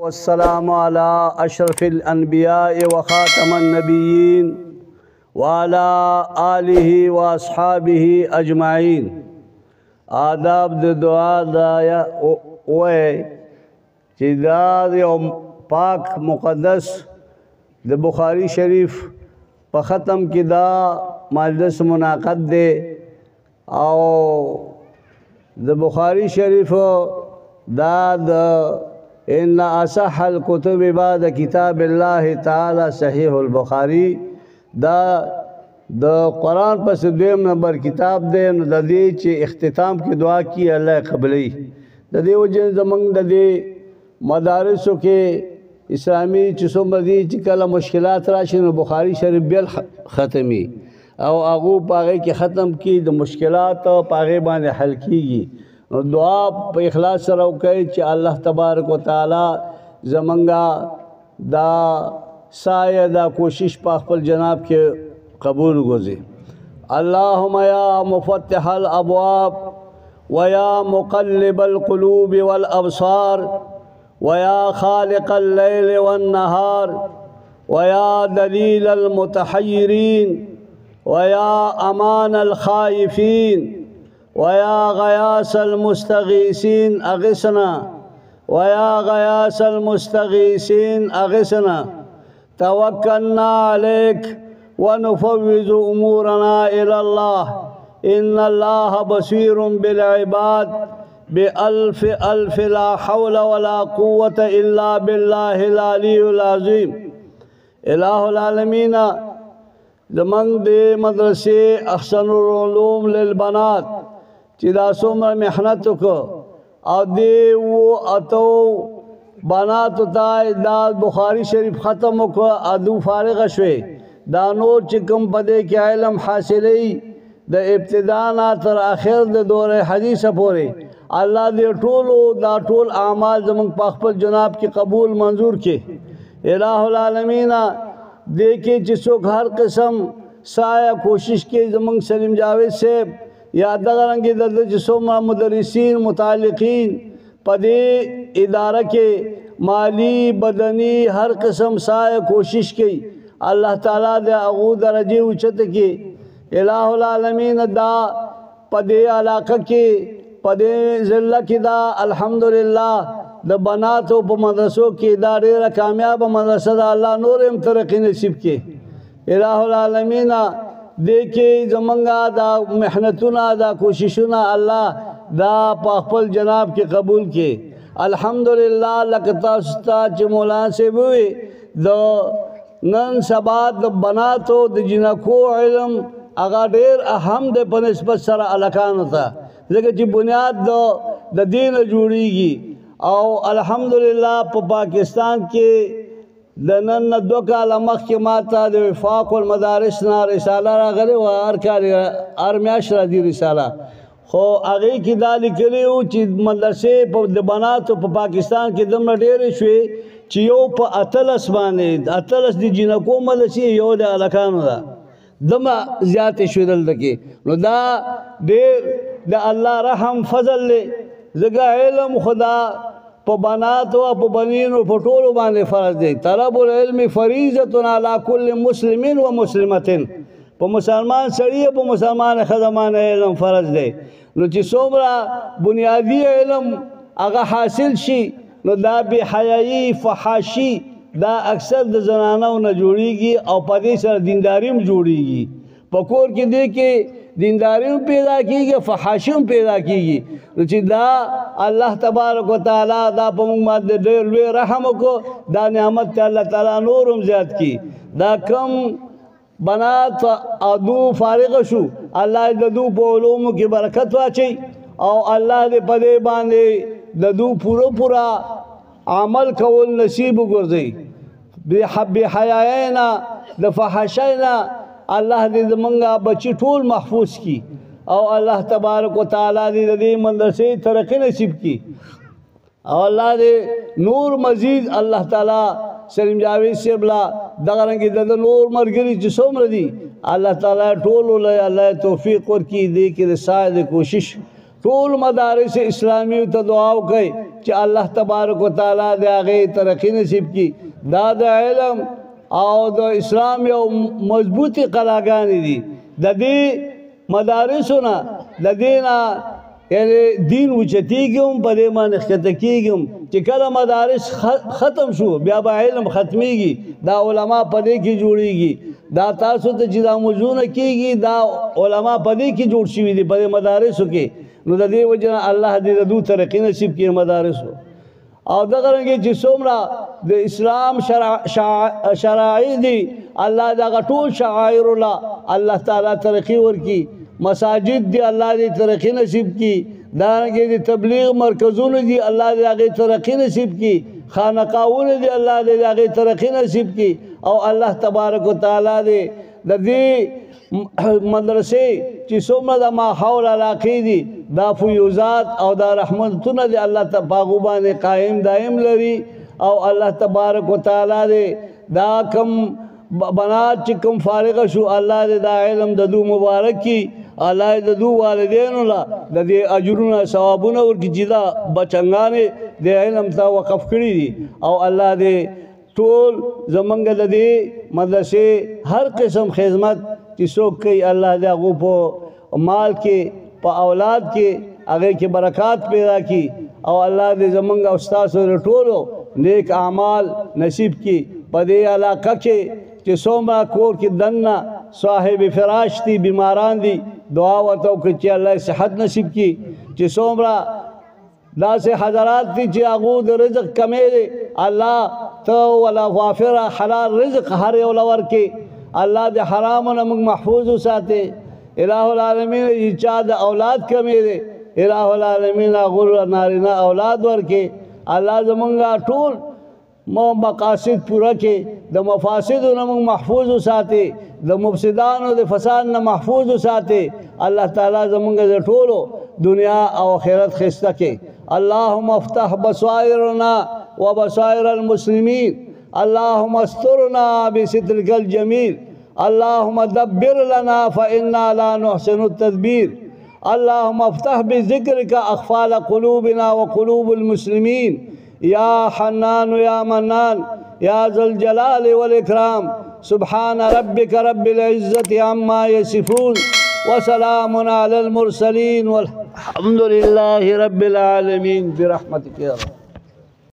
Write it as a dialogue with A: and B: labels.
A: والسلام على أشرف الأنبياء وخاتم النبيين وعلى آله وأصحابه أجمعين. آداب د دعا دا وے چې دا یو پاک مقدس د بخاری شریف په ختم کې دا مجلس منعقد دے او د بخاری شریف دا ان اصح الكتب بعد کتاب الله تعالی صحیح البخاری دا د قرآن پس دویم نمبر کتاب دے نو د دې چې اختتام کې دعا کی الله قبلی د دې وجه زمنګ د دې مدارسو کې اسلامی چې څومره دي چې کله مشکلات راشي نو بخاری شریف بیل ختمي او هغه پاغه کې ختم کی د مشکلات او پاغه باندې حل کیږي. نو دعا په اخلاص سره وکړئ چې الله تبارک وتعالی زمنګا دا سایه دا کوشش په خپل جناب کې قبول گزی. اللهم یا مفتح الابواب ویا مقلب القلوب والابصار ویا خالق الليل والنهار ویا دلیل المتحیرین ویا امان الخائفین ویا غیاث المستغیثین اغثنا ویا غیاث المستغیثین اغثنا توکلنا علیک ونفوض أمورنا إلى الله إن الله بصير بالعباد بألف ألف لا حول ولا قوة إلا بالله العلي العظيم. إله العالمين زمن دے مدرسے احسن العلوم للبنات چې دا څومره محنت وکړو او دې و اتو بناتو ته دا بخاری شریف ختم وکړو ادو فارغ شوي دا نور چې کوم پدې کې علم حاصلې د ابتداء تر اخر د دور حدیث پورې الله دې ټول دا ټول اعمال زموږ په خپل جناب کې قبول منظور کړي. الہ العالمین دې کې چې څوک هر قسم سایه کوشش کې زموږ سلیم جاوید صاحب یا دغه رنګ د چې څومره مدرسین متعلقین پدې اداره کې مالی بدنی هر قسم سایه کوشش کړي اللہ تعالیٰ دے اغو درجے اوچت کی. الہ العالمین دا پدے علاقہ کی پدے ضلع کی دا الحمدللہ دا بناتو پا مدرسوں کی دا دیر کامیاب مدرسہ دا اللہ نورم ترقی نصیب کی. الہ العالمین دیکھے زمنگا دا محنتنا دا کوششنا اللہ دا پا خپل جناب کی قبول کی. الحمدللہ لکتا ستا چی مولانا سے بھی دا نن سبا د بناتو د جنکو علم هغه ډېر اهم دی په نسبت سره هلکانو ته ځکه چې بنیاد د دین جوړیږي. او الحمدلله په پاکستان کې د نن نه 2 کاله مخکې ما ته د وفاق المدارس نه رساله راغلې وه هر کال هر میاشت راځي رساله خو هغې کې دا لیکلي وو چې مدرسې د بناتو په پاکستان کې دومره ډېرې شوې چې یو په 18 باندې 18 د جنکو مدرسې یو د هلکانو ده دومره زیاتې شوې دلته کې. نو دا ډېر د الله رحم فضل دی ځکه علم خدا په بناتو او په بنینو په ټولو باندې فرض دی. طلب العلم فریضة علی کل مسلم و مسلمة په مسلمان سړي او په مسلمان ښځه باندې علم فرض دی. نو چې څومره بنیادي علم هغه حاصل شي نو دا بے حیائی فحاشی دا اکثر د زنانو نه جوړیږي او په دې سره دینداریم جوړیږي. په کور کې دې کې دینداریم پیدا کیږي فحاشیم پیدا کیږي. نو چې دا الله تبارک وتعالی دا په موږ باندې ډېر لوی رحم وکړو دا نعمت ته الله تعالی نورم زیات کی. دا کم بنات ادو فارغ شو الله د دو په علومو کې برکت واچي او الله دې په دې باندې د دو پورا عمل کول نصیب وګرځي. بے حیاینا د فحشینا الله دې زمونږه بچی ټول محفوظ کی او الله تبارک وتعالی دې دې مدرسې ترقی نصیب کی او الله دې نور مزید الله تعالی سلیم جاوید صاحب لا دغه رنګ د نور مرګري چې څومره دي الله تعالی ټول له الله توفیق ورکړي دې کې د ساده کوشش ټول مدارس اسلامی ته دعا وکړي چې الله تبارک وتعالی د هغې ترقي نصیب کی. دا د علم او د اسلام یو مضبوطی قلاګانې دي. د دې مدارسو نه د دې نه یعنی دین اوچتېږي هم په دې باندې ښکته کېږي هم. چې کله مدارس ختم شو بیا به علم ختمیږي. دا علما په دې کې جوړیږي. دا تاسو ته چې دا موضوعونه کېږي دا علما په دې کې جوړ شوي دي په دې مدارسو کې. نو د دې وجه نه الله دې د دوی ترقي نصیب کړي مدارسو. او دغه رنګې چې څومره د اسلام شرایع دي الله دغه ټول شعائر الله الله تعالی ترقي ورکړي. مساجد دی الله دې ترقی نصیب کی. دارنګې د تبلیغ مرکزونه دي الله دې هغې ترقی نصیب کی. خانقاهونه دي الله دې هغې ترقی نصیب کی. او الله تبارک وتعالی دې د دې مدرسې چې څومره د ماحول علاقې دي دا فیوزات او دا رحمتونه دي الله ته په هغو باندې قایم دایم لري. او الله تبارک وتعالی دې دا کم بنات چې کوم فارغه شو الله دې دا علم د دو مبارک کی. الله د دو والدینو لا د دې اجرونه ثوابونه ورکړي چې دا بچنګانې د علم ته وقف کړي دي. او الله دې ټول زمونږ د دې مدرسې هر قسم خدمت چې څوک کوي الله دې هغو په مال کې په اولاد کې هغې کې برکات پیدا کړي. او الله دې زمونږ او ستاسو د ټولو نیک اعمال نصیب کړي. په دې علاقه کې چې څومره کور کې دننه صاحب فراش دي بیماران دي دعا ورته وکړي چې الله صحت نصیب کړي. چې څومره داسې حضرات دي چې هغو د رزق کمی دی الله ته ولا وافره حلال رزق هر یو له ورکړي. الله د حرامو نه موږ محفوظ وساتي. الہ العالمین چې چا د اولاد کمی دی الہ العالمین هغو نارینه اولاد ورکړي. الله زمونږ ټول مقاصد پورا کې د مفاسدو نه موږ محفوظ وساتي. د مفسدانو د فساد نه محفوظ وساتي. الله تعالی زمونږ د ټولو دنیا او آخرت ښایسته کړي. اللهم افتح بصائرنا وبصائر المسلمين. اللهم استرنا بسترك الجميل. اللهم دبر لنا فإنا لا نحسن التدبير. اللهم افتح بذكرك أخفال قلوبنا وقلوب المسلمين. يا حنان يا منان يا ذا الجلال والإكرام. سبحان ربك رب العزة عما يصفون وسلام على المرسلين والحمد لله رب العالمين برحمتك يا رب.